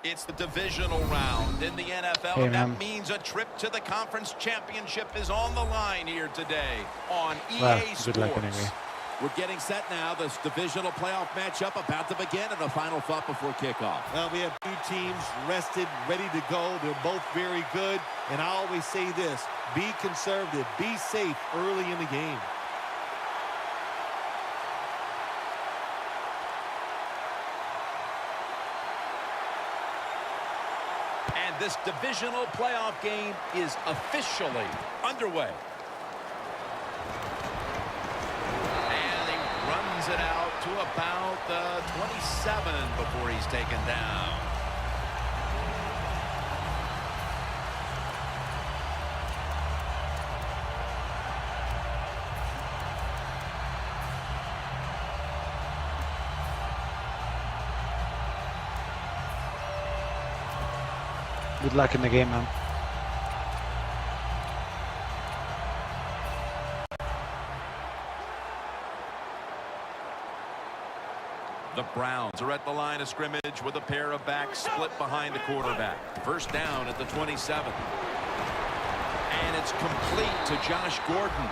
It's the divisional round in the NFL, and that means a trip to the conference championship is on the line here today on EA Sports. Good luck anyway. We're getting set now. This divisional playoff matchup about to begin, and a final thought before kickoff. Well, we have two teams rested, ready to go. They're both very good, and I always say this, be conservative, be safe early in the game. And this divisional playoff game is officially underway. And he runs it out to about the 27 before he's taken down. Good luck in the game, man. The Browns are at the line of scrimmage with a pair of backs split behind the quarterback. First down at the 27. And it's complete to Josh Gordon.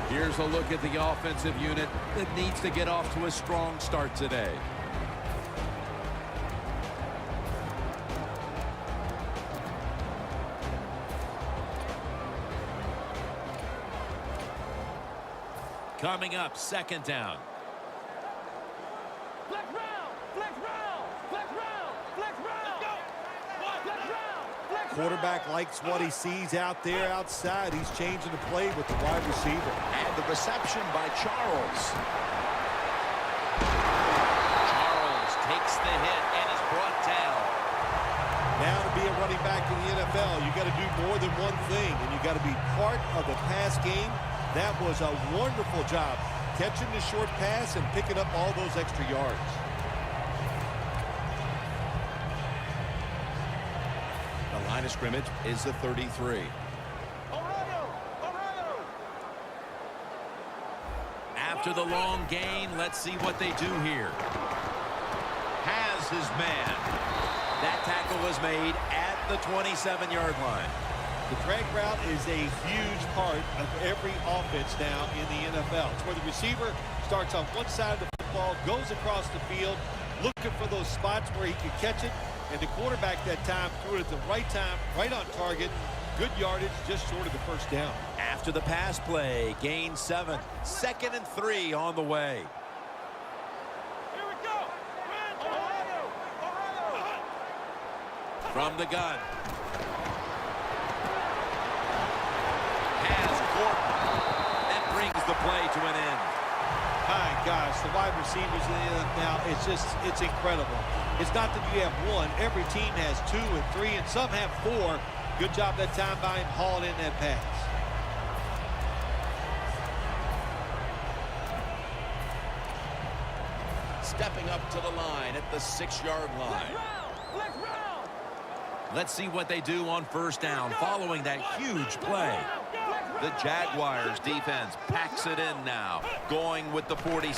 Here's a look at the offensive unit that needs to get off to a strong start today. Coming up, second down. Flex round, flex round, flex round, flex round. Flex round, flex round. Quarterback likes what he sees out there outside. He's changing the play with the wide receiver. And the reception by Charles. Charles takes the hit and is brought down. Now to be a running back in the NFL, you got to do more than one thing, and you got to be part of the pass game. That was a wonderful job, catching the short pass and picking up all those extra yards. The line of scrimmage is the 33. After the long gain, let's see what they do here. Has his man. That tackle was made at the 27-yard line. The drag route is a huge part of every offense now in the NFL. It's where the receiver starts on one side of the football, goes across the field, looking for those spots where he can catch it, and the quarterback that time threw it at the right time, right on target. Good yardage, just short of the first down. After the pass play, gain 7. 2nd and 3 on the way. Here we go. From the gun. Has Gordon. That brings the play to an end. My gosh, the wide receivers in the NFL, it's incredible. It's not that you have one. Every team has 2 and 3, and some have 4. Good job that time by him hauling in that pass. Stepping up to the line at the 6-yard line. Let's see what they do on first down following that huge play. The Jaguars defense packs it in now, going with the 46.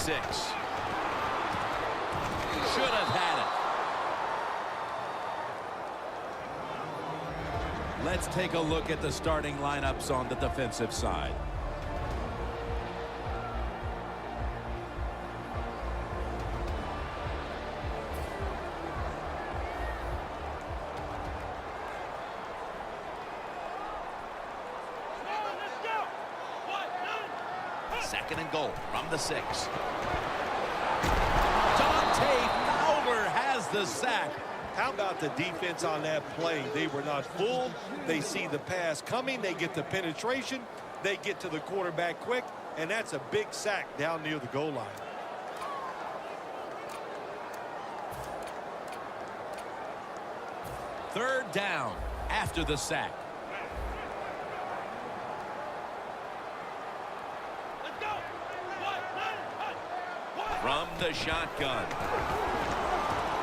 Should have had it. Let's take a look at the starting lineups on the defensive side. Second and goal from the 6. Dante Fowler has the sack. How about the defense on that play? They were not fooled. They see the pass coming. They get the penetration. They get to the quarterback quick, and that's a big sack down near the goal line. Third down after the sack. From the shotgun.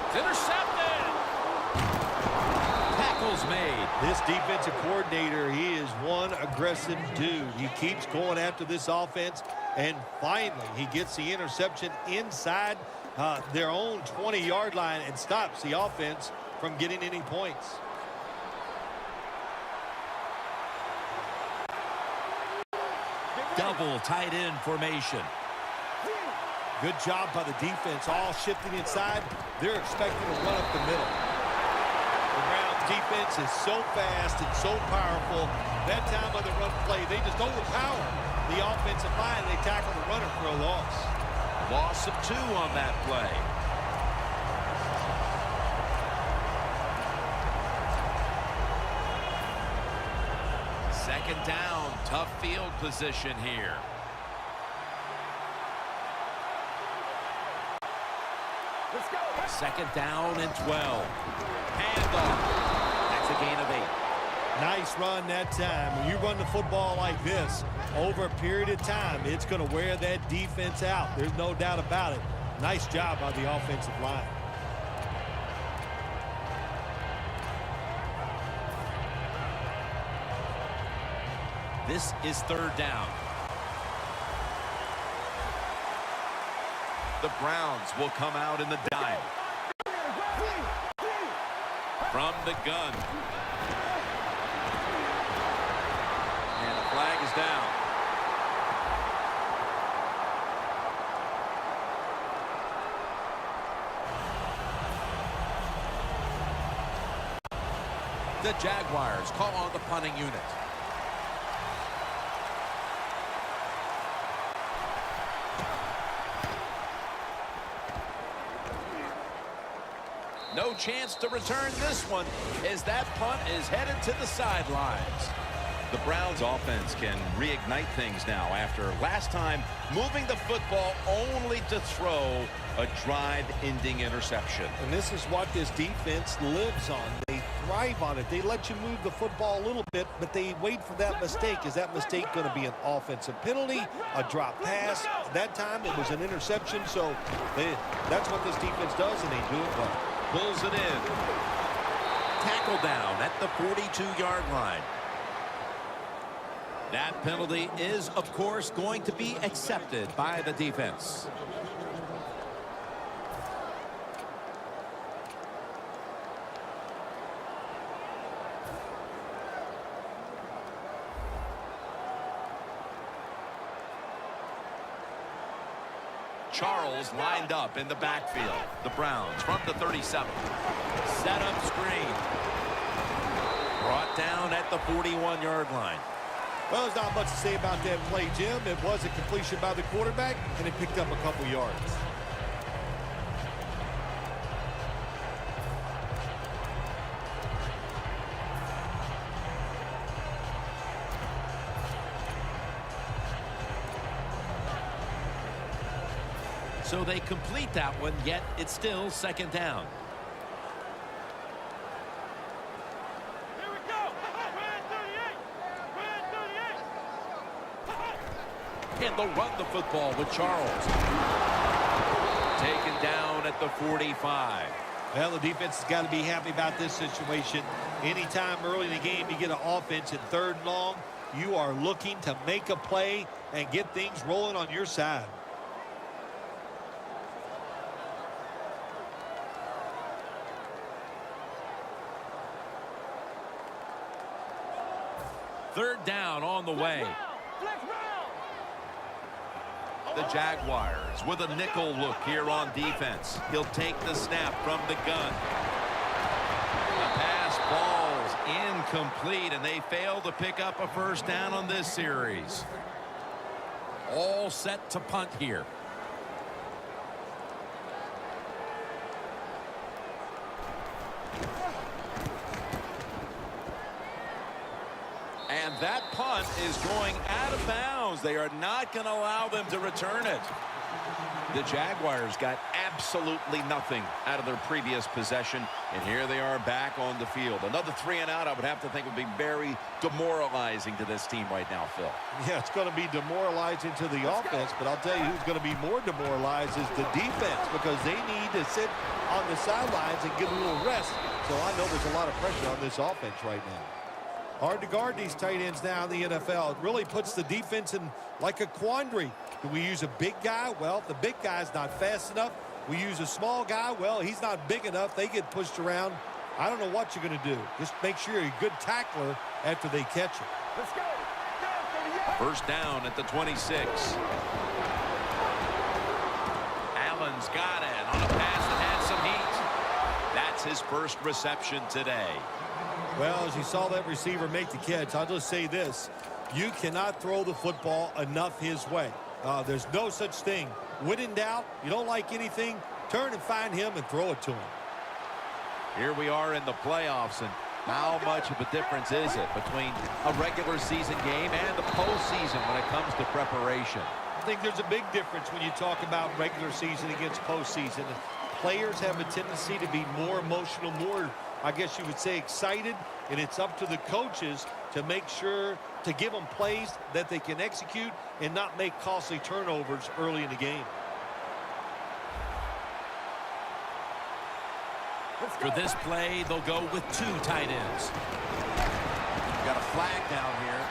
It's intercepted. Tackles made. This defensive coordinator, he is one aggressive dude. He keeps going after this offense, and finally he gets the interception inside. their own 20-yard line and stops the offense from getting any points. Double tight end formation. Good job by the defense, all shifting inside. They're expecting to run up the middle. The Browns defense is so fast and so powerful. That time on the run play, they just overpower the offensive line. They tackle the runner for a loss. Loss of 2 on that play. Second down, tough field position here. Let's go. Second down and 12. Handoff. That's a gain of 8. Nice run that time. When you run the football like this, over a period of time, it's going to wear that defense out. There's no doubt about it. Nice job by the offensive line. This is third down. The Browns will come out in the dime. From the gun. And the flag is down. The Jaguars call on the punting unit. No chance to return this one as that punt is headed to the sidelines. The Browns offense can reignite things now after last time moving the football only to throw a drive-ending interception. And this is what this defense lives on. They thrive on it. They let you move the football a little bit, but they wait for that mistake. Is that mistake going to be an offensive penalty, a drop pass? That time it was an interception, so that's what this defense does, and they do it well. Pulls it in. Tackle down at the 42-yard line. That penalty is, of course, going to be accepted by the defense. Charles lined up in the backfield. The Browns from the 37. Set up screen. Brought down at the 41-yard line. Well, there's not much to say about that play, Jim. It was a completion by the quarterback, and it picked up a couple yards. So they complete that one, yet it's still second down. Here we go. Red 38. And they'll run the football with Charles. Taken down at the 45. Well, the defense has got to be happy about this situation. Anytime early in the game you get an offense at 3rd and long, you are looking to make a play and get things rolling on your side. Third down on the way. Flex round. The Jaguars with a nickel look here on defense. He'll take the snap from the gun. The pass falls incomplete, and they fail to pick up a first down on this series. All set to punt here. And that punt is going out of bounds. They are not going to allow them to return it. The Jaguars got absolutely nothing out of their previous possession, and here they are back on the field. Another 3 and out, I would have to think, would be very demoralizing to this team right now, Phil. Yeah, it's going to be demoralizing to the offense, but I'll tell you who's going to be more demoralized is the defense, because they need to sit on the sidelines and get a little rest. So I know there's a lot of pressure on this offense right now. Hard to guard these tight ends now in the NFL. It really puts the defense in like a quandary. Do we use a big guy? Well, if the big guy's not fast enough, We use a small guy. Well, he's not big enough. They get pushed around. I don't know what you're going to do. Just make sure you're a good tackler after they catch it. Let's go. First down at the 26. Allen's got it on a pass that had some heat. That's his first reception today. Well, as you saw that receiver make the catch, I'll just say this. You cannot throw the football enough his way. There's no such thing. When in doubt, you don't like anything, turn and find him and throw it to him. Here we are in the playoffs, and how much of a difference is it between a regular season game and the postseason when it comes to preparation? I think there's a big difference when you talk about regular season against postseason. Players have a tendency to be more emotional, more, I guess you would say, excited, and it's up to the coaches to make sure to give them plays that they can execute and not make costly turnovers early in the game. For this play, they'll go with 2 tight ends. Got a flag down here.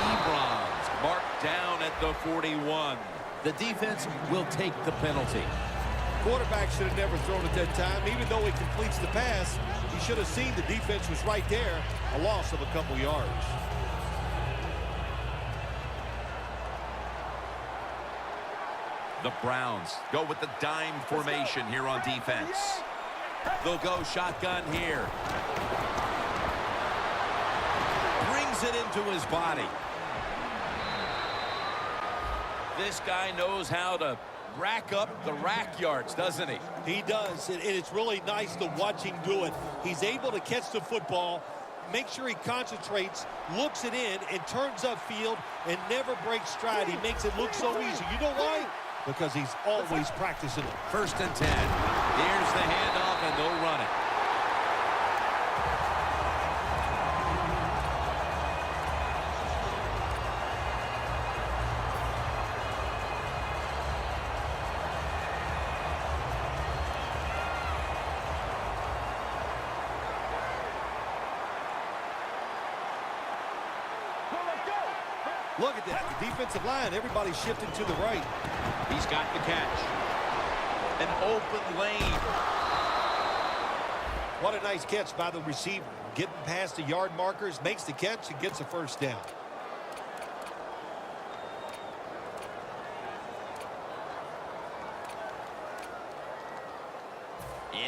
Ebron's marked down at the 41. The defense will take the penalty. Quarterback should have never thrown at that time. Even though he completes the pass, he should have seen the defense was right there. A loss of a couple yards. The Browns go with the dime formation here on defense. They'll go shotgun here. Brings it into his body. This guy knows how to rack up the rack yards, doesn't he? He does, and it's really nice to watch him do it. He's able to catch the football, make sure he concentrates, looks it in, and turns upfield and never breaks stride. He makes it look so easy. You know why? Because he's always practicing it. First and 10. Here's the handoff, and they'll run it. Look at that. The defensive line, everybody's shifted to the right. He's got the catch. An open lane. What a nice catch by the receiver. Getting past the yard markers, makes the catch, and gets a first down.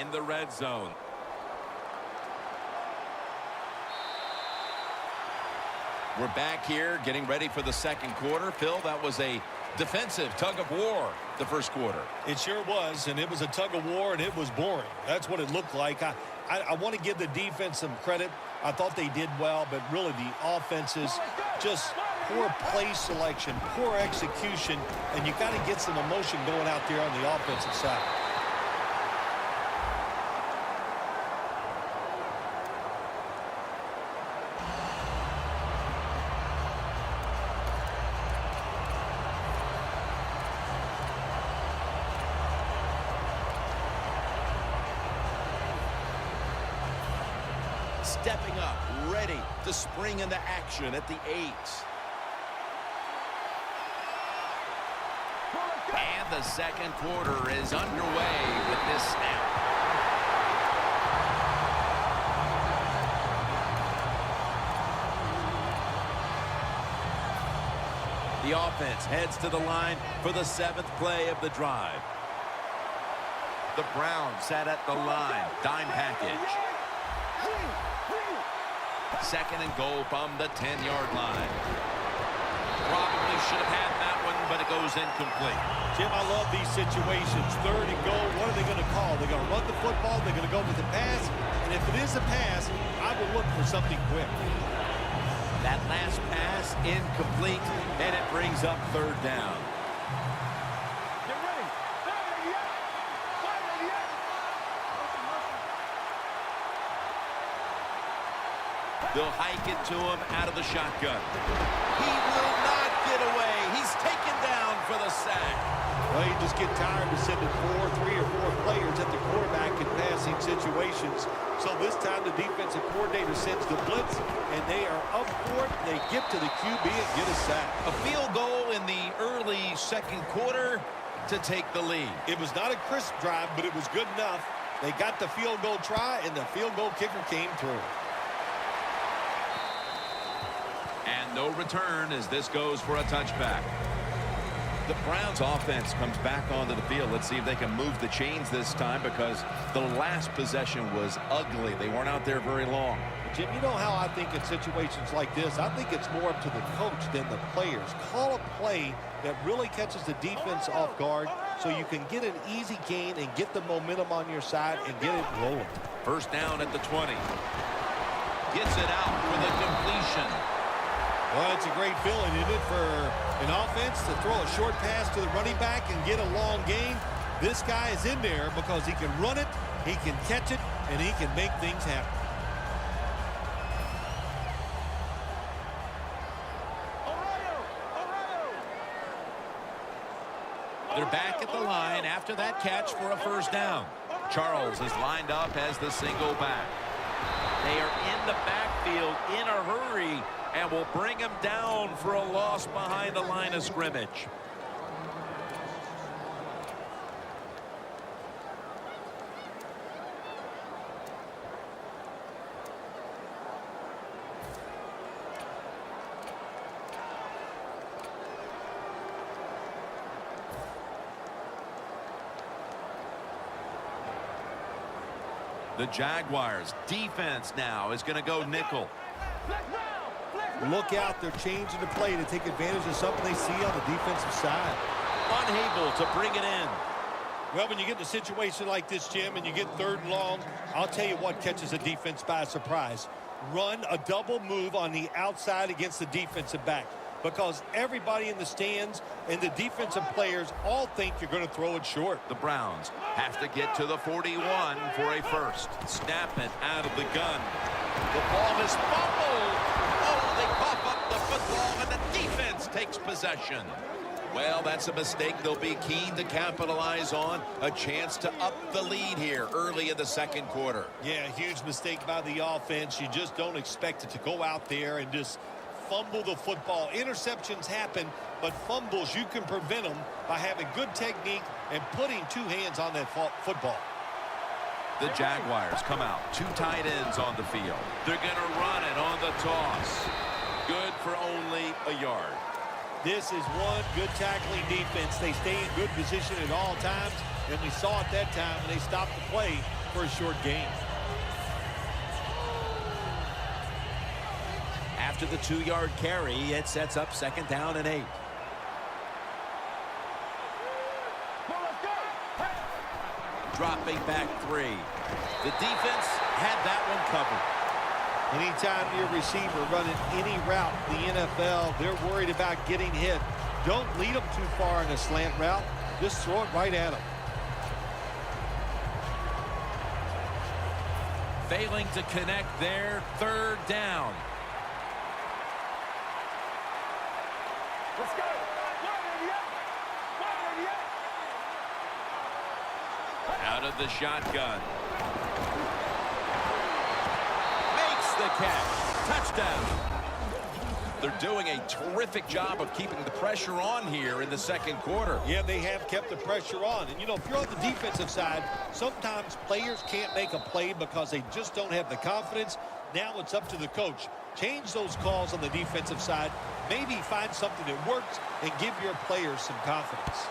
In the red zone. We're back here getting ready for the second quarter. Phil, that was a defensive tug of war the first quarter. It sure was, and it was a tug of war, and it was boring. That's what it looked like. I want to give the defense some credit. I thought they did well, but really the offenses, just poor play selection, poor execution, and you got to get some emotion going out there on the offensive side. Stepping up, ready to spring into action at the 8. And the second quarter is underway with this snap. The offense heads to the line for the 7th play of the drive. The Browns sat at the line, dime package. Second and goal from the 10-yard line. Probably should have had that one, but it goes incomplete. Jim, I love these situations. Third and goal, what are they going to call? They're going to run the football, they're going to go with the pass, and if it is a pass, I will look for something quick. That last pass, incomplete, and it brings up third down. Get ready. They'll hike it to him out of the shotgun. He will not get away. He's taken down for the sack. Well, you just get tired of sending 3 or 4 players at the quarterback in passing situations. So this time the defensive coordinator sends the blitz, and they are up for it. They get to the QB and get a sack. A field goal in the early second quarter. to take the lead. It was not a crisp drive, but it was good enough. They got the field goal try, and the field goal kicker came through. And no return as this goes for a touchback. The Browns offense comes back onto the field. Let's see if they can move the chains this time, because the last possession was ugly. They weren't out there very long. Jim, you know how I think in situations like this, I think it's more up to the coach than the players. Call a play that really catches the defense off guard so you can get an easy gain and get the momentum on your side and get it rolling. First down at the 20. Gets it out for the completion. Well, it's a great feeling, isn't it, for an offense to throw a short pass to the running back and get a long gain. This guy is in there because he can run it, he can catch it, and he can make things happen. They're back at the line after that catch for a first down. Charles is lined up as the single back. They are in the backfield in a hurry and will bring him down for a loss behind the line of scrimmage. The Jaguars defense now is going to go nickel. Look out, they're changing the play to take advantage of something they see on the defensive side. Unable to bring it in. Well, when you get in a situation like this, Jim, and you get 3rd and long, I'll tell you what catches the defense by surprise. Run a double move on the outside against the defensive back, because everybody in the stands and the defensive players all think you're going to throw it short. The Browns have to get to the 41 for a first. Snap it out of the gun. The ball is fumbled. Oh, they cough up the football, and the defense takes possession. Well, that's a mistake they'll be keen to capitalize on. A chance to up the lead here early in the 2nd quarter. Yeah, huge mistake by the offense. You just don't expect it to go out there and just fumble the football. Interceptions happen, but fumbles, you can prevent them by having good technique and putting 2 hands on that football. The Jaguars come out. 2 tight ends on the field. They're going to run it on the toss. Good for only a yard. This is one good tackling defense. They stay in good position at all times, and we saw it that time when they stopped the play for a short gain. After the 2-yard carry, it sets up 2nd down and 8. Dropping back 3. The defense had that one covered. Anytime your receiver running any route in the NFL, they're worried about getting hit. Don't lead them too far in a slant route. Just throw it right at them. Failing to connect there. 3rd down. Let's go. Out of the shotgun. Makes the catch. Touchdown. They're doing a terrific job of keeping the pressure on here in the 2nd quarter. Yeah, they have kept the pressure on. And, you know, if you're on the defensive side, sometimes players can't make a play because they just don't have the confidence. Now it's up to the coach. Change those calls on the defensive side. Maybe find something that works and give your players some confidence.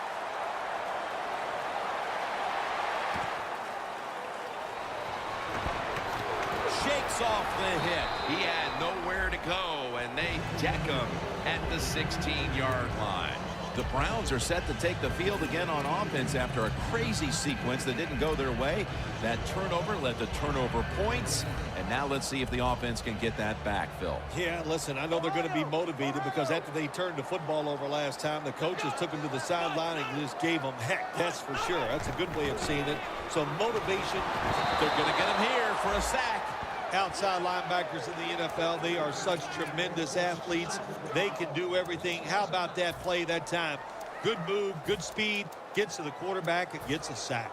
Shakes off the hit. He had nowhere to go, and they deck him at the 16-yard line. The Browns are set to take the field again on offense after a crazy sequence that didn't go their way. That turnover led to turnover points, and now let's see if the offense can get that back, Phil. Yeah, listen, I know they're going to be motivated because after they turned the football over last time, the coaches took them to the sideline and just gave them heck, that's for sure. That's a good way of seeing it. So motivation. They're going to get him here for a sack. Outside linebackers in the NFL, they are such tremendous athletes. They can do everything. How about that play that time? Good move, good speed, gets to the quarterback and gets a sack.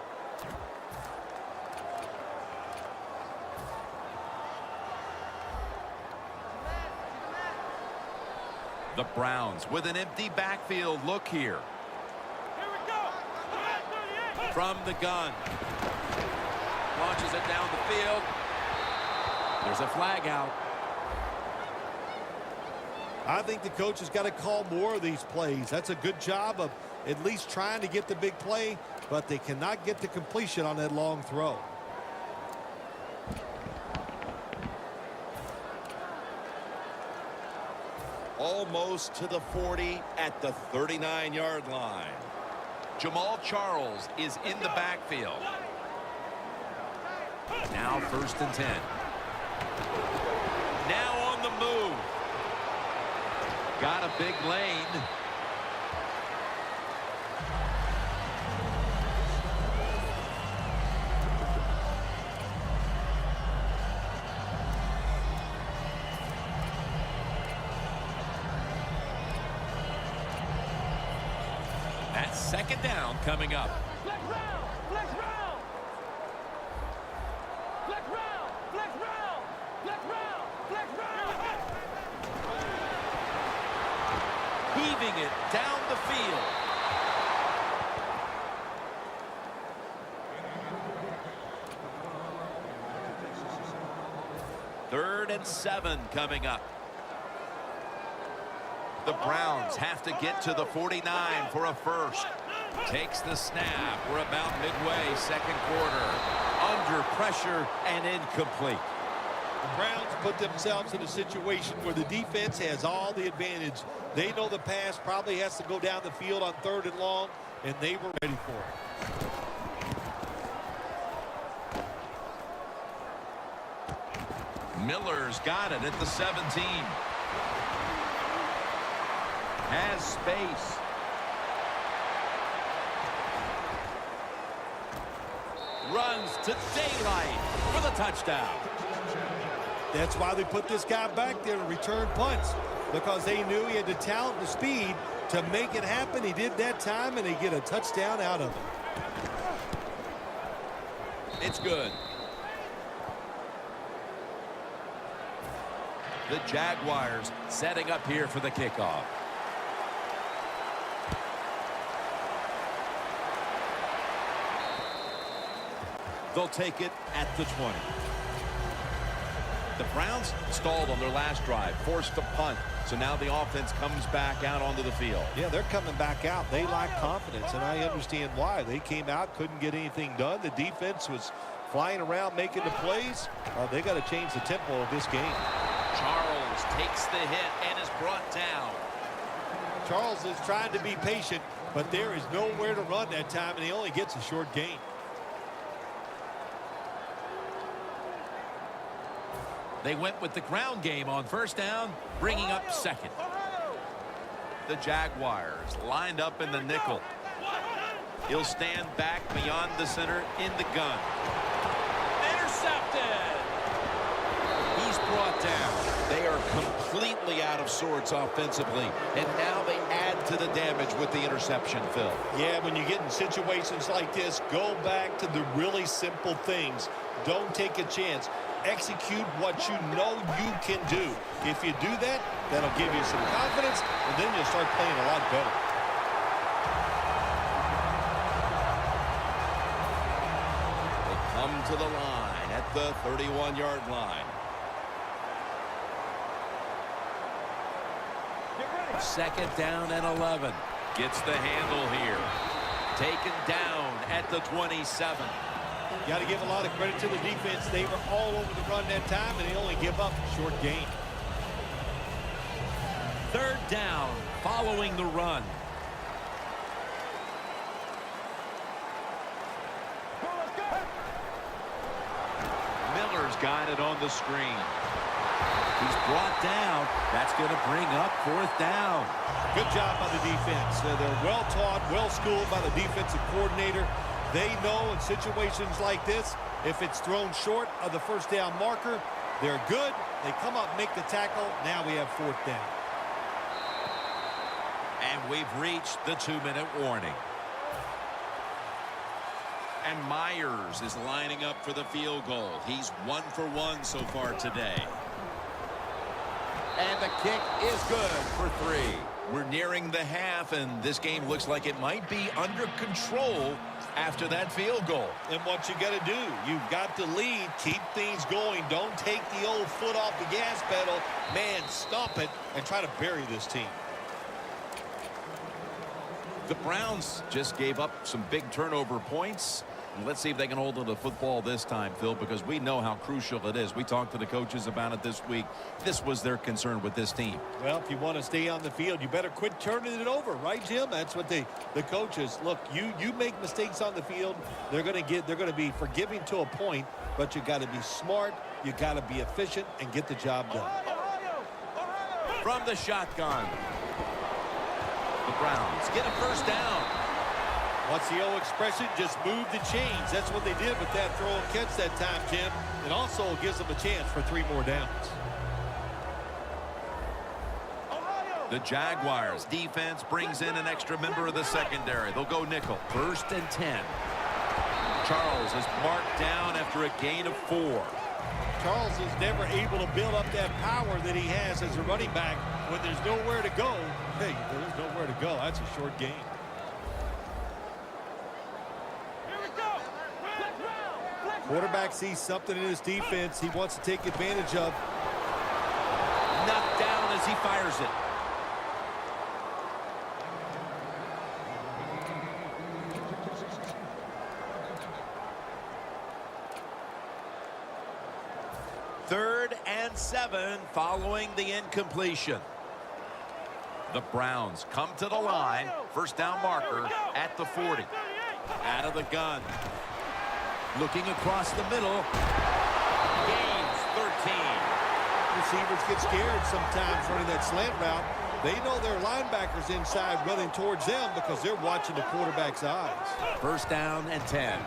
The Browns with an empty backfield look here. Here we go. From the gun. Launches it down the field. There's a flag out. I think the coach has got to call more of these plays. That's a good job of at least trying to get the big play, but they cannot get the completion on that long throw. Almost to the 40 at the 39-yard line. Jamal Charles is in the backfield. Now 1st and 10. Now on the move. Got a big lane. That's 2nd down coming up. Flex round, flex round. Flex round, flex round, flex round, flex round. Heaving it down the field. Third and 7 coming up. The Browns have to get to the 49 for a first. Takes the snap. We're about midway, 2nd quarter. Under pressure and incomplete. The Browns put themselves in a situation where the defense has all the advantage. They know the pass probably has to go down the field on 3rd and long, and they were ready for it. Miller's got it at the 17. Has space. Runs to daylight for the touchdown. That's why they put this guy back there to return punts, because they knew he had the talent and the speed to make it happen. He did that time, and they get a touchdown out of it. It's good. The Jaguars setting up here for the kickoff. They'll take it at the 20. The Browns stalled on their last drive, forced a punt. So now the offense comes back out onto the field. Yeah, they're coming back out. They lack confidence, and I understand why. They came out, couldn't get anything done. The defense was flying around making the plays. They got to change the tempo of this game. Charles takes the hit and is brought down. Charles is trying to be patient, but there is nowhere to run that time, and he only gets a short gain. They went with the ground game on 1st down, bringing up 2nd. The Jaguars lined up in the nickel. He'll stand back beyond the center in the gun. Intercepted. He's brought down. They are completely out of sorts offensively, and now they add to the damage with the interception, Phil. Yeah, when you get in situations like this, go back to the really simple things. Don't take a chance. Execute what you know you can do. If you do that, that'll give you some confidence, and then you'll start playing a lot better. They come to the line at the 31-yard line. 2nd down and 11. Gets the handle here. Taken down at the 27. Got to give a lot of credit to the defense. They were all over the run that time, and they only give up a short gain. 3rd down following the run. Miller's got it on the screen. He's brought down. That's going to bring up 4th down. Good job by the defense. They're well taught, well schooled by the defensive coordinator. They know in situations like this, if it's thrown short of the 1st down marker, they're good. They come up, make the tackle. Now we have 4th down. And we've reached the 2-minute warning. And Myers is lining up for the field goal. He's 1 for 1 so far today. And the kick is good for 3. We're nearing the half, and this game looks like it might be under control after that field goal. And what you got to do, you've got to lead, keep things going. Don't take the old foot off the gas pedal. Man, stomp it and try to bury this team. The Browns just gave up some big turnover points. Let's see if they can hold on to the football this time, Phil, because we know how crucial it is. We talked to the coaches about it this week. This was their concern with this team. Well, if you want to stay on the field, you better quit turning it over, right, Jim? That's what the coaches look. You make mistakes on the field, they're going to be forgiving to a point, but you got to be smart, you got to be efficient, and get the job done. From the shotgun, the Browns get a first down. What's the old expression? Just move the chains. That's what they did with that throw and catch that time, Jim. It also gives them a chance for 3 more downs. The Jaguars defense brings in an extra member of the secondary. They'll go nickel. 1st and 10. Charles is marked down after a gain of 4. Charles is never able to build up that power that he has as a running back when there's nowhere to go. Hey, there's nowhere to go. That's a short game. Quarterback sees something in his defense he wants to take advantage of. Knocked down as he fires it. Third and 7 following the incompletion. The Browns come to the line. First down marker at the 40. Out of the gun. Looking across the middle. Gains 13. Receivers get scared sometimes running that slant route. They know their linebackers inside running towards them because they're watching the quarterback's eyes. First down and 10.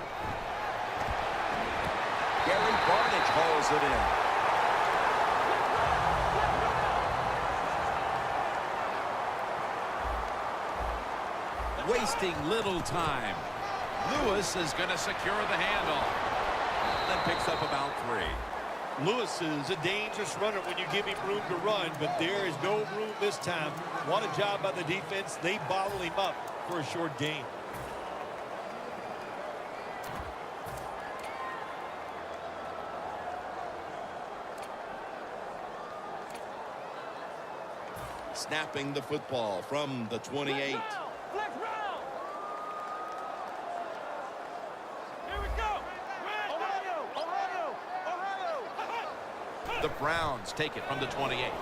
Gary Barnidge hauls it in. Wasting little time. Lewis is going to secure the handle. Then picks up about 3. Lewis is a dangerous runner when you give him room to run, but there is no room this time. What a job by the defense. They bottle him up for a short gain. Snapping the football from the 28. The Browns take it from the 28. And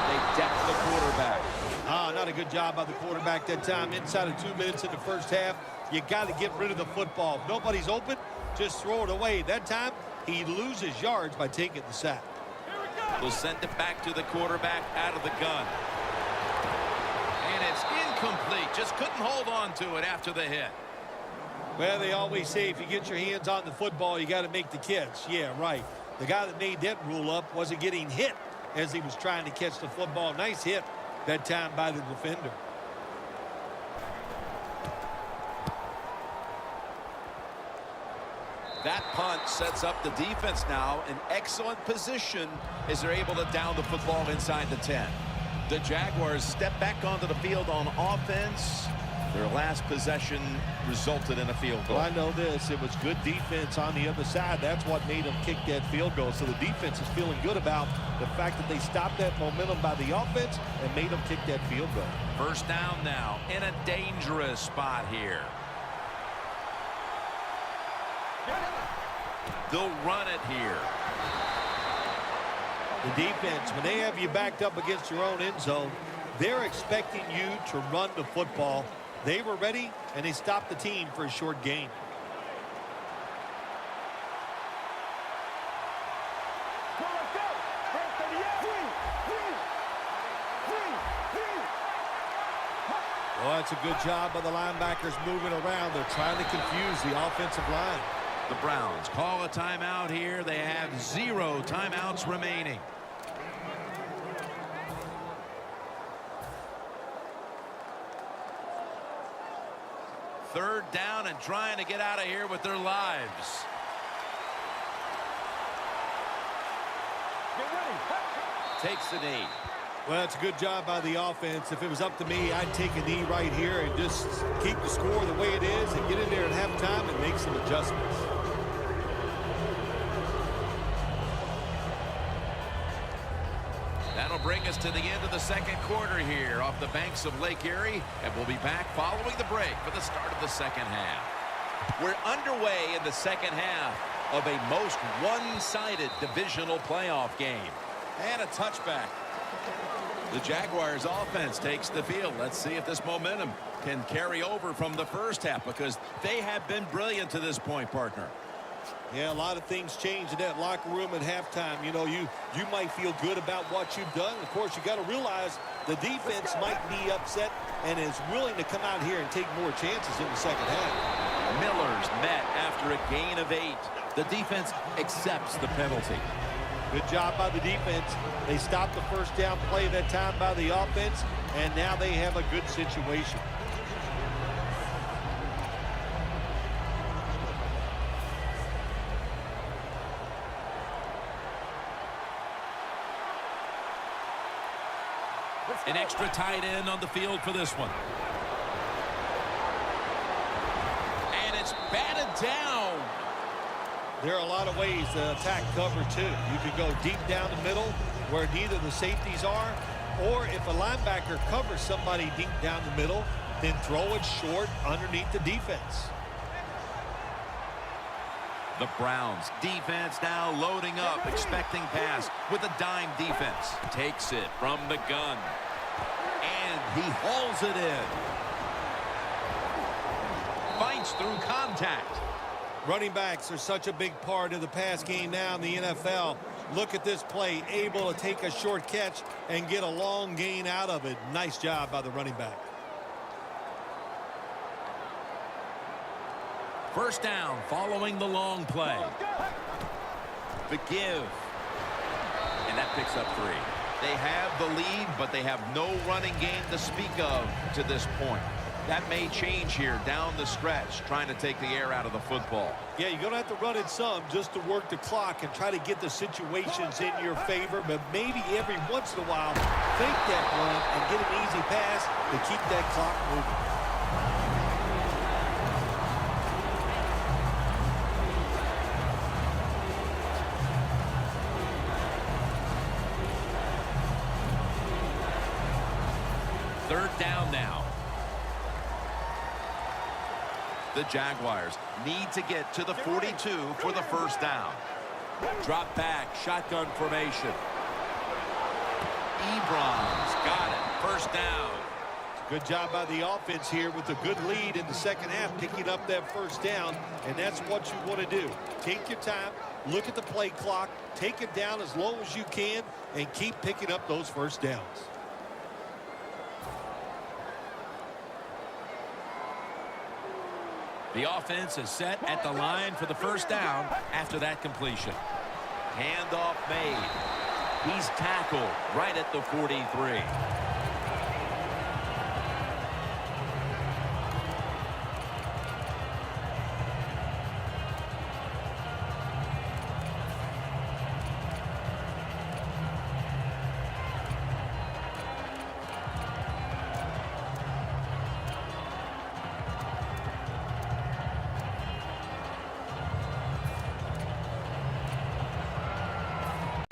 they deck the quarterback. Not a good job by the quarterback that time. Inside of 2 minutes in the first half, you got to get rid of the football. If nobody's open, just throw it away. That time, he loses yards by taking the sack. They'll send it back to the quarterback out of the gun. And it's incomplete. Just couldn't hold on to it after the hit. Well, they always say if you get your hands on the football, you got to make the catch. Yeah, right. The guy that made that rule up wasn't getting hit as he was trying to catch the football. Nice hit that time by the defender. That punt sets up the defense now in excellent position as they're able to down the football inside the 10. The Jaguars step back onto the field on offense. Their last possession resulted in a field goal. Well, I know this. It was good defense on the other side. That's what made them kick that field goal. So the defense is feeling good about the fact that they stopped that momentum by the offense and made them kick that field goal. First down now in a dangerous spot here. They'll run it here. The defense, when they have you backed up against your own end zone, they're expecting you to run the football. They were ready, and they stopped the team for a short gain. Well, that's a good job by the linebackers moving around. They're trying to confuse the offensive line. The Browns call a timeout here. They have 0 timeouts remaining. Third down and trying to get out of here with their lives. Takes the knee. Well, that's a good job by the offense. If it was up to me, I'd take a knee right here and just keep the score the way it is and get in there at halftime and make some adjustments. That'll bring us to the end of the second quarter here off the banks of Lake Erie, and we'll be back following the break for the start of the second half. We're underway in the second half of a most one-sided divisional playoff game. And a touchback. The Jaguars offense takes the field. Let's see if this momentum can carry over from the first half, because they have been brilliant to this point, partner. Yeah, a lot of things change in that locker room at halftime. You know, you might feel good about what you've done. Of course, you got to realize the defense might be upset and is willing to come out here and take more chances in the second half. Miller's met after a gain of 8. The defense accepts the penalty. Good job by the defense. They stopped the first down play that time by the offense, and now they have a good situation. An extra tight end on the field for this one. And it's batted down. There are a lot of ways to attack cover, too. You could go deep down the middle where neither the safeties are, or if a linebacker covers somebody deep down the middle, then throw it short underneath the defense. The Browns defense now loading up, expecting pass with a dime defense. Takes it from the gun. And he hauls it in. Fights through contact. Running backs are such a big part of the pass game now in the NFL. Look at this play, able to take a short catch and get a long gain out of it. Nice job by the running back. First down following the long play. The give. And that picks up 3. They have the lead, but they have no running game to speak of to this point. That may change here down the stretch, trying to take the air out of the football. Yeah, you're going to have to run it some just to work the clock and try to get the situations in your favor, but maybe every once in a while, fake that run and get an easy pass to keep that clock moving. Third down now. The Jaguars need to get to the 42 for the first down. Drop back, shotgun formation. Ebron's got it. First down. Good job by the offense here with a good lead in the second half, picking up that first down, and that's what you want to do. Take your time, look at the play clock, take it down as low as you can, and keep picking up those first downs. The offense is set at the line for the first down after that completion. Handoff made. He's tackled right at the 43.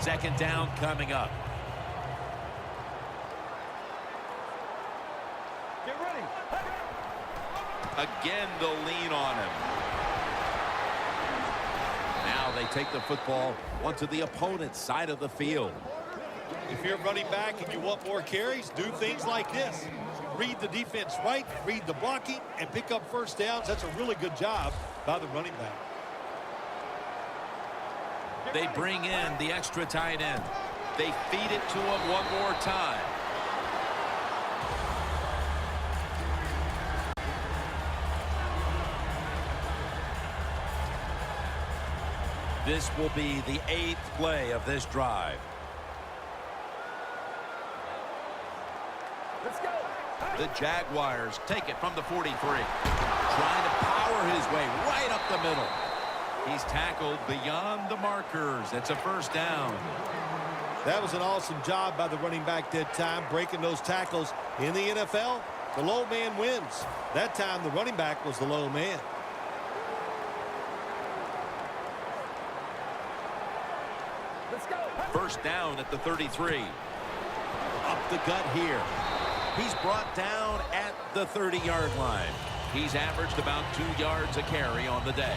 Second down coming up. Get ready. Again, they'll lean on him. Now they take the football onto the opponent's side of the field. If you're running back and you want more carries, do things like this. Read the defense right, read the blocking, and pick up first downs. That's a really good job by the running back. They bring in the extra tight end. They feed it to him one more time. This will be the 8th play of this drive. Let's go. The Jaguars take it from the 43. Trying to power his way right up the middle. He's tackled beyond the markers. It's a first down. That was an awesome job by the running back that time, breaking those tackles. In the NFL, the low man wins. That time, the running back was the low man. Let's go. First down at the 33. Up the gut here. He's brought down at the 30-yard line. He's averaged about 2 yards a carry on the day.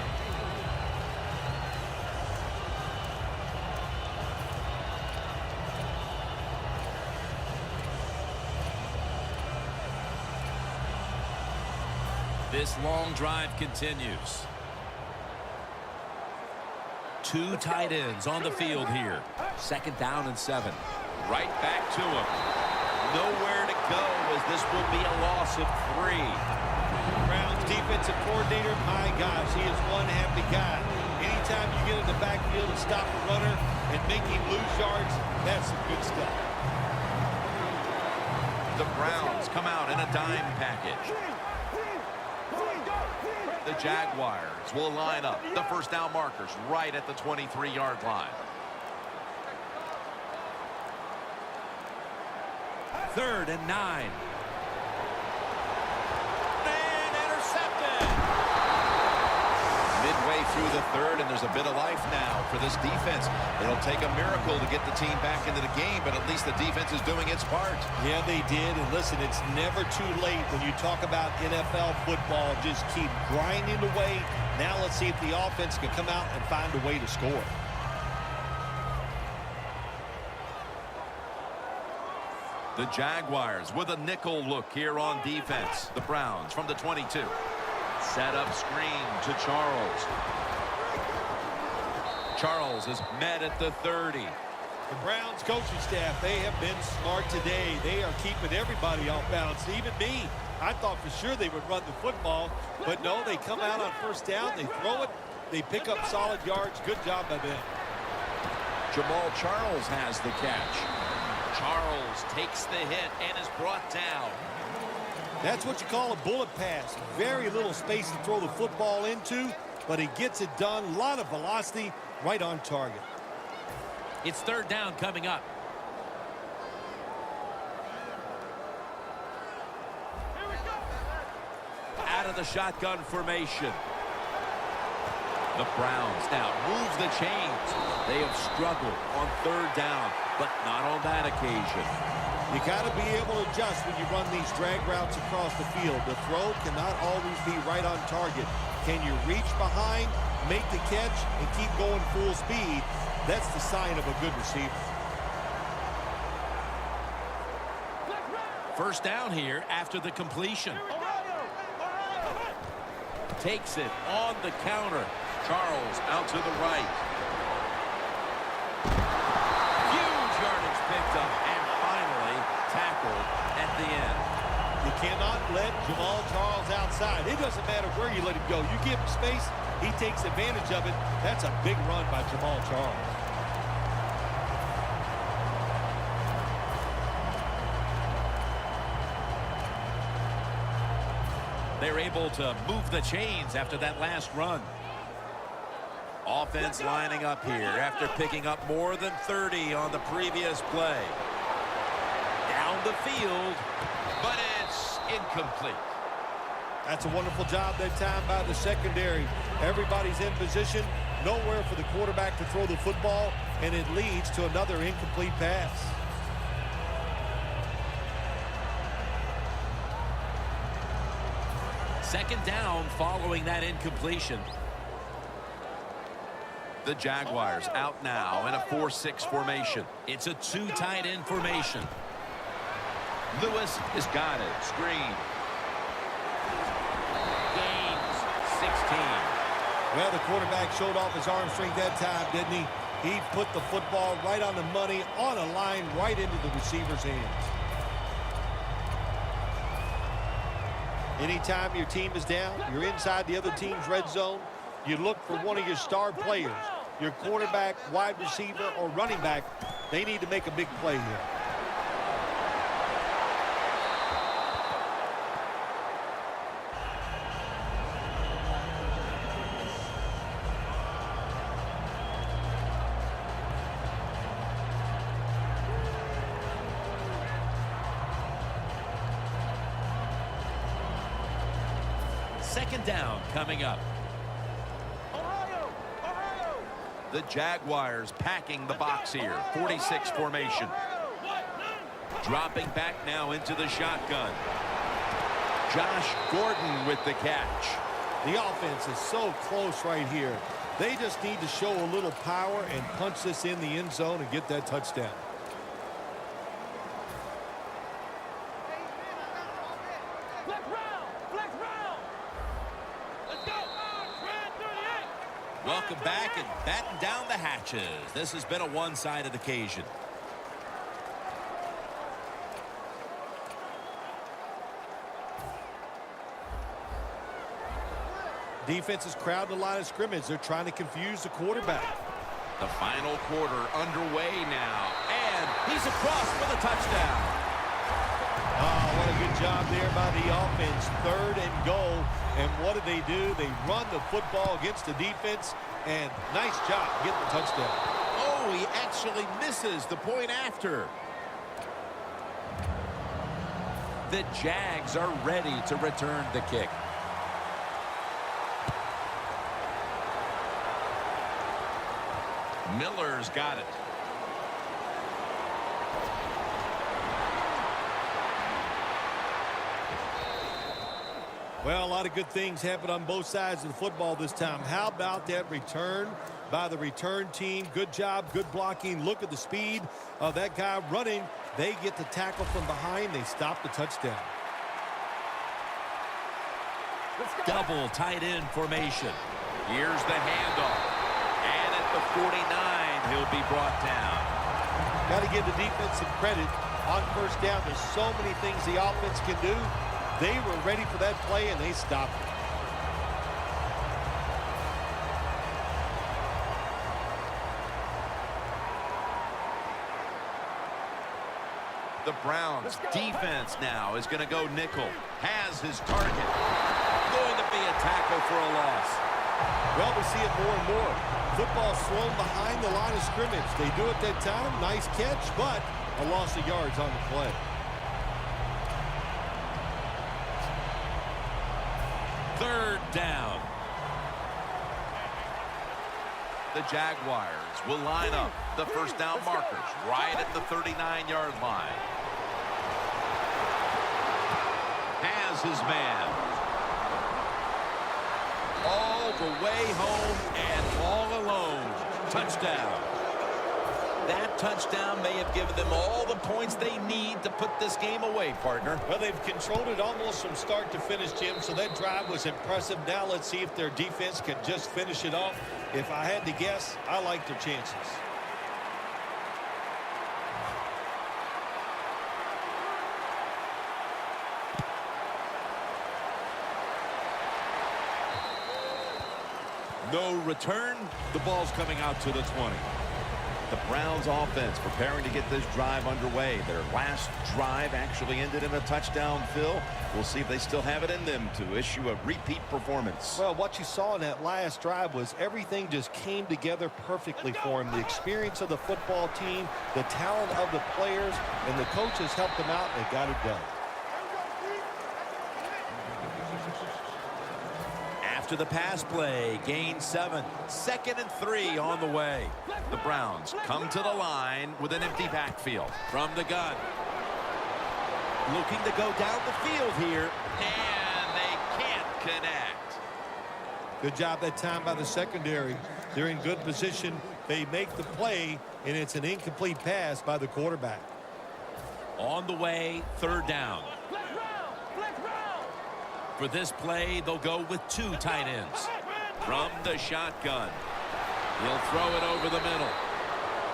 This long drive continues. 2 tight ends on the field here. Second down and 7. Right back to him. Nowhere to go as this will be a loss of 3. Browns defensive coordinator, my gosh, he is one happy guy. Anytime you get in the backfield and stop a runner and make him lose yards, that's some good stuff. The Browns come out in a dime package. The Jaguars will line up. The first down markers right at the 23-yard line. Third and 9. And intercepted. Midway through the third, and there's a bit of life now for this defense. It'll take a miracle to get the team back into the game, but at least the defense is doing its part. Yeah, they did. And listen, it's never too late when you talk about NFL football. Just keep grinding away. Now let's see if the offense can come out and find a way to score. The Jaguars with a nickel look here on defense. The Browns from the 22. Set up screen to Charles. Charles is met at the 30. The Browns coaching staff, they have been smart today. They are keeping everybody off balance, even me. I thought for sure they would run the football, but no, they come out on first down, they throw it, they pick up solid yards. Good job by them. Jamal Charles has the catch. Charles takes the hit and is brought down. That's what you call a bullet pass. Very little space to throw the football into, but he gets it done. A lot of velocity, right on target. It's third down coming up. Out of the shotgun formation. The Browns now move the chains. They have struggled on third down, but not on that occasion. You got to be able to adjust when you run these drag routes across the field. The throw cannot always be right on target. Can you reach behind, make the catch, and keep going full speed? That's the sign of a good receiver. First down here after the completion. Takes it on the counter. Charles out to the right. Huge yardage picked up and finally tackled at the end. You cannot let Jamal Charles outside. It doesn't matter where you let him go. You give him space, he takes advantage of it. That's a big run by Jamal Charles. They're able to move the chains after that last run. Offense lining up here after picking up more than 30 on the previous play. Down the field, but it's incomplete. That's a wonderful job that time by the secondary. Everybody's in position, nowhere for the quarterback to throw the football, and it leads to another incomplete pass. Second down following that incompletion. The Jaguars out now in a 4-6 formation. It's a 2 tight end formation. Lewis has got it. Screen. Gains 16. Well, the quarterback showed off his arm strength that time, didn't he? He put the football right on the money, on a line, right into the receiver's hands. Anytime your team is down, you're inside the other team's red zone, you look for one of your star players, your quarterback, wide receiver, or running back. They need to make a big play here. second down coming up. The Jaguars packing the box here. 46 formation. Dropping back now into the shotgun. Josh Gordon with the catch. The offense is so close right here. They just need to show a little power and punch this in the end zone and get that touchdown. Welcome back and batten down the hatches. This has been a one-sided occasion. Defense is crowding the line of scrimmage. They're trying to confuse the quarterback. The final quarter underway now. And he's across for the touchdown. Oh, what a good job there by the offense. 3rd and goal. And what do? They run the football against the defense. And nice job getting the touchdown. Oh, he actually misses the point after. The Jags are ready to return the kick. Miller's got it. Well, a lot of good things happened on both sides of the football this time. How about that return by the return team? Good job, good blocking. Look at the speed of that guy running. They get the tackle from behind. They stop the touchdown. Double tight end formation. Here's the handoff. And at the 49, he'll be brought down. Got to give the defense some credit on first down. There's so many things the offense can do. They were ready for that play, and they stopped it. The Browns defense now is going to go nickel. Has his target. Going to be a tackle for a loss. Well, we see it more and more. Football thrown behind the line of scrimmage. They do it that time. Nice catch, but a loss of yards on the play. Third down. The Jaguars will line up the first down markers right at the 39-yard line. Has his man. All the way home and all alone. Touchdown. That touchdown may have given them all the points they need to put this game away, partner. Well, they've controlled it almost from start to finish, Jim, so that drive was impressive. Now let's see if their defense can just finish it off. If I had to guess, I like their chances. No return. The ball's coming out to the 20. The Browns offense preparing to get this drive underway. Their last drive actually ended in a touchdown, Phil. We'll see if they still have it in them to issue a repeat performance. Well, what you saw in that last drive was everything just came together perfectly for him. The experience of the football team, the talent of the players, and the coaches helped them out, and they got it done. After the pass play, gain 7. 2nd and 3 on the way. The Browns come to the line with an empty backfield. From the gun. Looking to go down the field here. And they can't connect. Good job that time by the secondary. They're in good position. They make the play, and it's an incomplete pass by the quarterback. On the way, 3rd down. For this play, they'll go with 2 tight ends. From the shotgun. He'll throw it over the middle.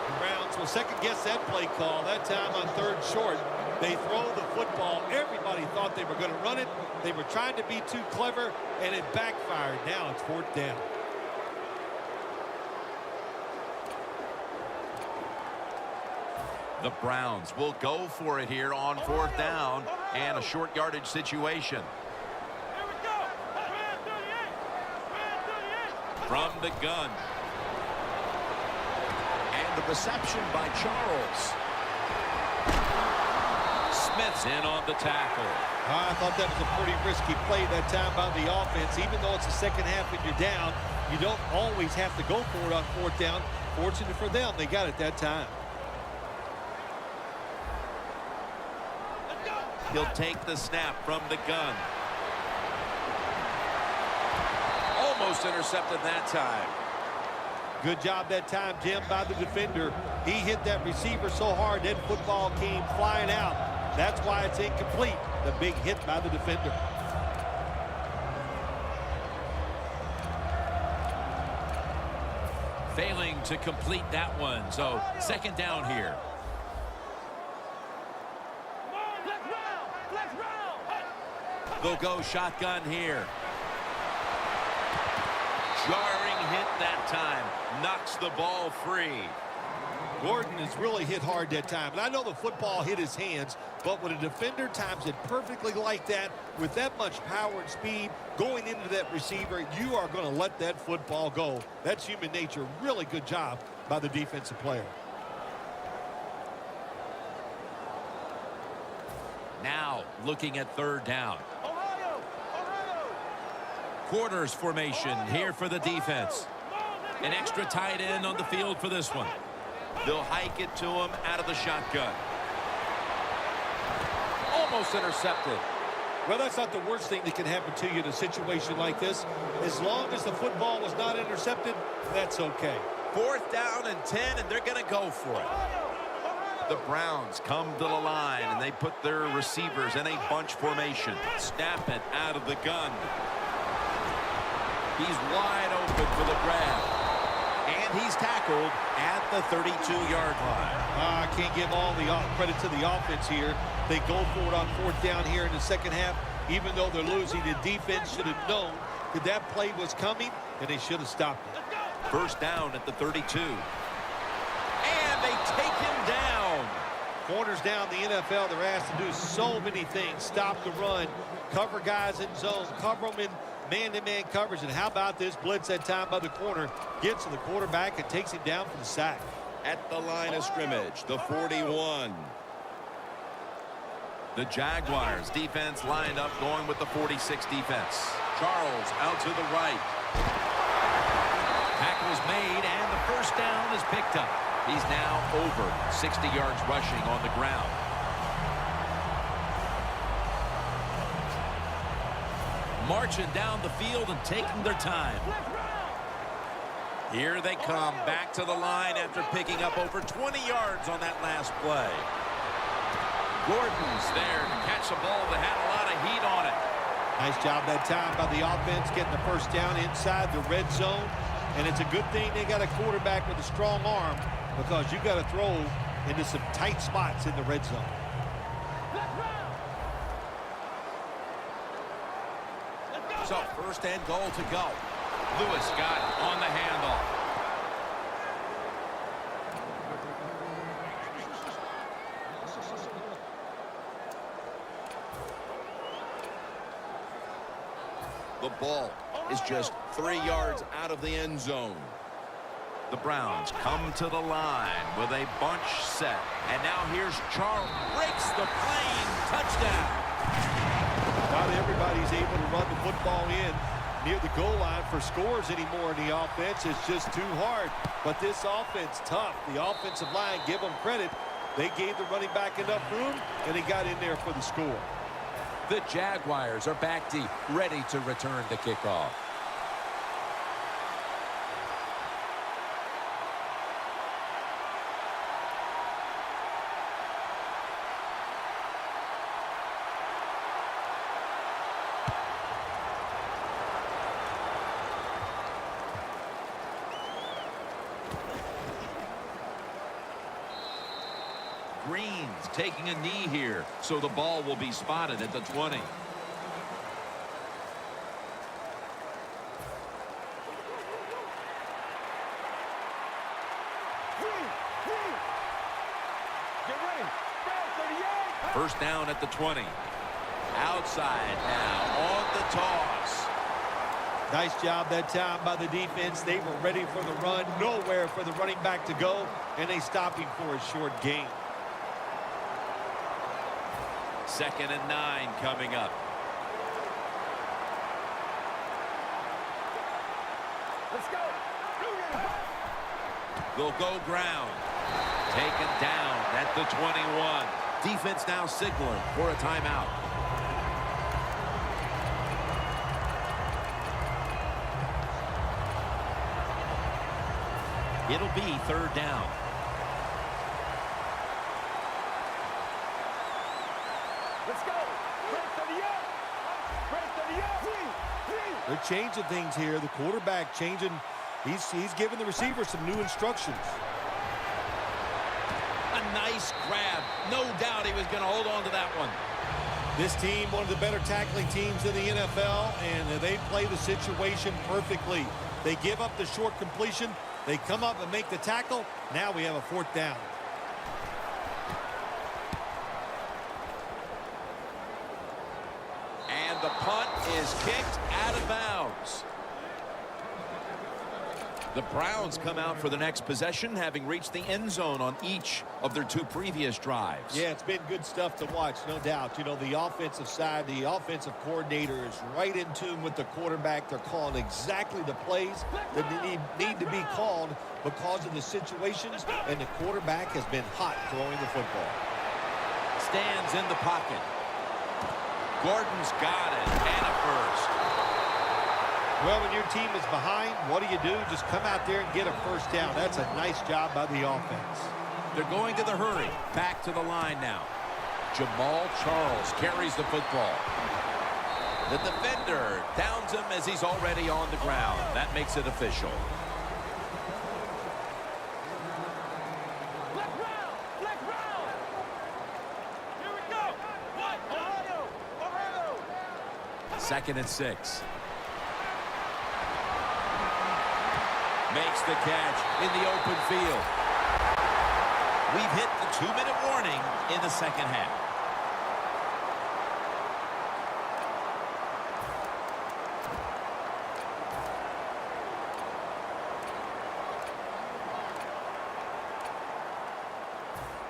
The Browns will second-guess that play call. That time on 3rd short, they throw the football. Everybody thought they were going to run it. They were trying to be too clever, and it backfired. Now it's 4th down. The Browns will go for it here on 4th down and a short yardage situation. From the gun. And the reception by Charles. Smith's in on the tackle. I thought that was a pretty risky play that time by the offense. Even though it's the second half and you're down, you don't always have to go for it on fourth down. Fortunate for them, they got it that time. He'll take the snap from the gun. Almost intercepted that time. Good job that time, Jim, by the defender. He hit that receiver so hard that football came flying out. That's why it's incomplete. The big hit by the defender. Failing to complete that one. So second down here. They'll go shotgun here. Jarring hit that time. Knocks the ball free. Gordon has really hit hard that time. And I know the football hit his hands, but when a defender times it perfectly like that, with that much power and speed going into that receiver, you are going to let that football go. That's human nature. Really good job by the defensive player. Now looking at third down. Quarters formation here for the defense. An extra tight end on the field for this one. They'll hike it to him out of the shotgun. Almost intercepted. Well, that's not the worst thing that can happen to you in a situation like this. As long as the football was not intercepted, that's okay. Fourth down and 10, and they're going to go for it. The Browns come to the line, and they put their receivers in a bunch formation. Snap it out of the gun. He's wide open for the grab. And he's tackled at the 32-yard line. I can't give all the credit to the offense here. They go for it on fourth down here in the second half. Even though they're losing, the defense should have known that that play was coming, and they should have stopped it. First down at the 32. And they take him down. Corners down the NFL, they're asked to do so many things. Stop the run, cover guys in zone, cover them in man-to-man coverage. And how about this blitz that time by the corner? Gets to the quarterback and takes him down for the sack. At the line of scrimmage, the 41. The Jaguars defense lined up going with the 46 defense. Charles out to the right. Tackle's made, and the first down is picked up. He's now over 60 yards rushing on the ground. Marching down the field and taking their time. Here they come back to the line after picking up over 20 yards on that last play. Gordon's there to catch a ball that had a lot of heat on it. Nice job that time by the offense getting the first down inside the red zone. And it's a good thing they got a quarterback with a strong arm, because you got to throw into some tight spots in the red zone. So first and goal to go. Lewis got it on the handoff. The ball is just 3 yards out of the end zone. The Browns come to the line with a bunch set. And now here's Charles. Breaks the plane. Touchdown. Not everybody's able to run the football in near the goal line for scores anymore in the offense. It's just too hard. But this offense, tough. The offensive line, give them credit. They gave the running back enough room, and he got in there for the score. The Jaguars are back deep, ready to return the kickoff. Green's taking a knee here, so the ball will be spotted at the 20. First down at the 20. Outside now on the toss. Nice job that time by the defense. They were ready for the run, nowhere for the running back to go, and they stopped him for a short gain. 2nd and 9 coming up. Let's go. They'll go ground. Taken down at the 21. Defense now signaling for a timeout. It'll be 3rd down. Let's go. They're changing things here. The quarterback changing. He's giving the receiver some new instructions. A nice grab. No doubt he was going to hold on to that one. This team, one of the better tackling teams in the NFL, and they play the situation perfectly. They give up the short completion. They come up and make the tackle. Now we have a 4th down. And the punt is kicked out of bounds. The Browns come out for the next possession, having reached the end zone on each of their 2 previous drives. Yeah, it's been good stuff to watch, no doubt. You know, the offensive side, the offensive coordinator is right in tune with the quarterback. They're calling exactly the plays that they need to be called because of the situations, and the quarterback has been hot throwing the football. Stands in the pocket. Gordon's got it, and a first. Well, when your team is behind, what do? Just come out there and get a 1st down. That's a nice job by the offense. They're going to the hurry. Back to the line now. Jamal Charles carries the football. The defender downs him as he's already on the ground. That makes it official. Flex round. Flex round. Here we go. What? Ohio. 2nd and 6. Makes the catch in the open field. We've hit the 2-minute warning in the 2nd half.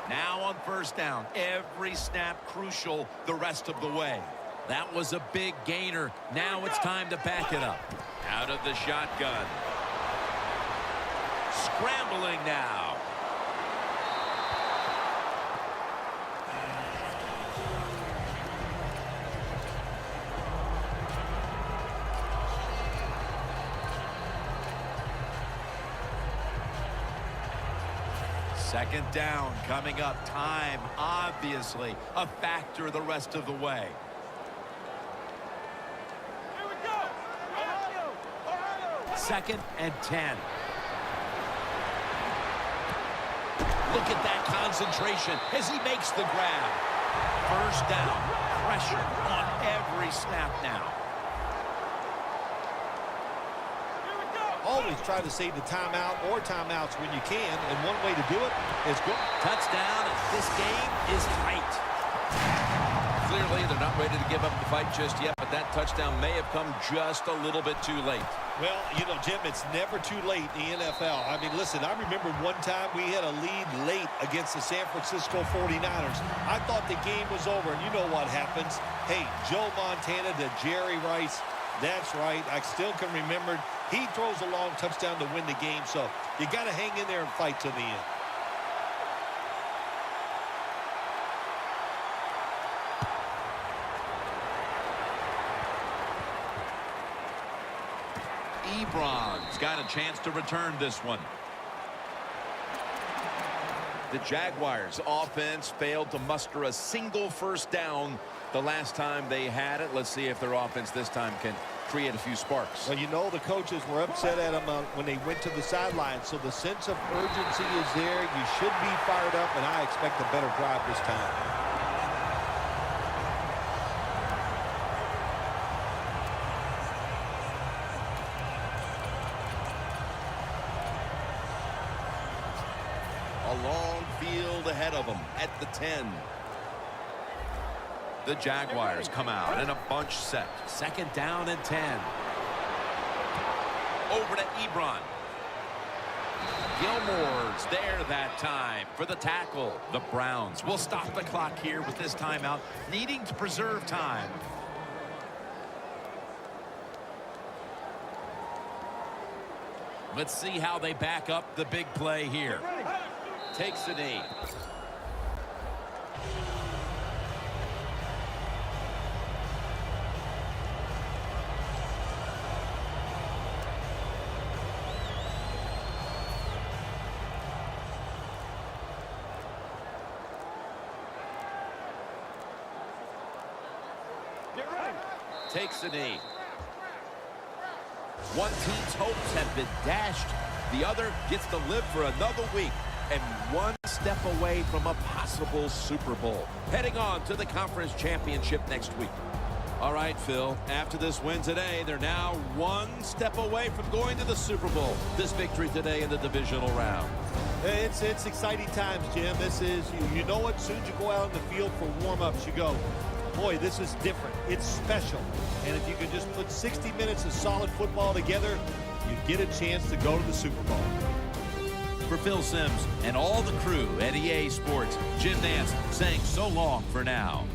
Now on 1st down, every snap crucial the rest of the way. That was a big gainer. Now it's time to back it up. Out of the shotgun. Scrambling now. Second down coming up. Time, obviously, a factor the rest of the way. Here we go. Ohio. 2nd and 10. Look at that concentration as he makes the grab. 1st down. Pressure on every snap now. Here we go. Always try to save the timeout or timeouts when you can, and one way to do it is go. Touchdown. This game is tight. Clearly, they're not ready to give up the fight just yet, but that touchdown may have come just a little bit too late. Well, you know, Jim, it's never too late in the NFL. I mean, listen, I remember one time we had a lead late against the San Francisco 49ers. I thought the game was over, and you know what happens. Hey, Joe Montana to Jerry Rice. That's right. I still can remember. He throws a long touchdown to win the game, so you got to hang in there and fight to the end. Ebron's got a chance to return this one. The Jaguars offense failed to muster a single 1st down the last time they had it. Let's see if their offense this time can create a few sparks. Well, you know, the coaches were upset at them when they went to the sideline, so the sense of urgency is there. You should be fired up, and I expect a better drive this time. A long field ahead of them at the 10. The Jaguars come out in a bunch set. 2nd down and 10. Over to Ebron. Gilmore's there that time for the tackle. The Browns will stop the clock here with this timeout, needing to preserve time. Let's see how they back up the big play here. Takes the knee. Takes the knee. One team's hopes have been dashed. The other gets to live for another week and one step away from a possible Super Bowl. Heading on to the conference championship next week. All right, Phil, after this win today, they're now one step away from going to the Super Bowl. This victory today in the divisional round. It's exciting times, Jim. This is, you know what, soon as you go out on the field for warm-ups, you go, boy, this is different. It's special. And if you can just put 60 minutes of solid football together, you get a chance to go to the Super Bowl. For Phil Simms and all the crew at EA Sports, Jim Nance saying so long for now.